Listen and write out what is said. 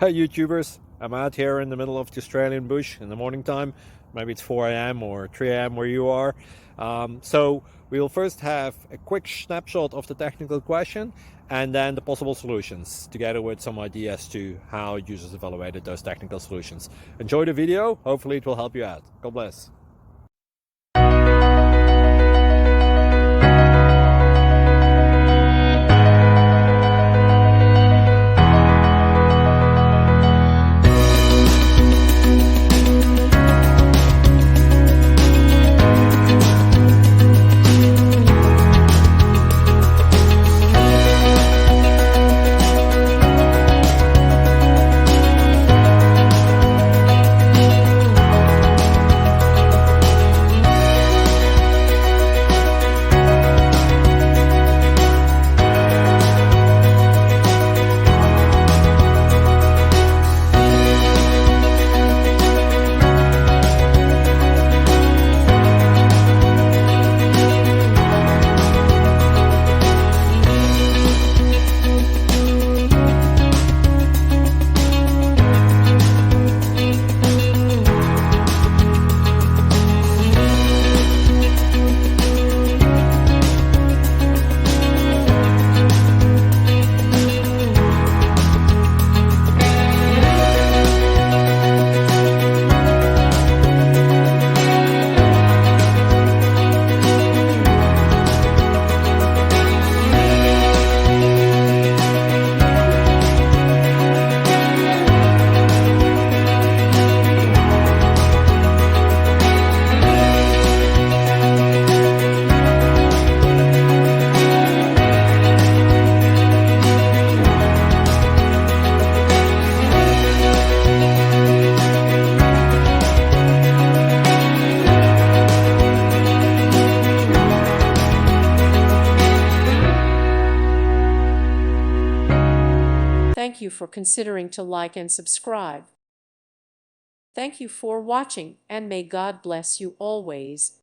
Hey YouTubers, I'm out here in the middle of the Australian bush in the morning time. Maybe it's 4 a.m. or 3 a.m. where you are. So we'll first have a quick snapshot of the technical question and then the possible solutions, together with some ideas to how users evaluated those technical solutions. Enjoy the video, hopefully it will help you out. God bless. Thank you for considering to like and subscribe. Thank you for watching, and may God bless you always.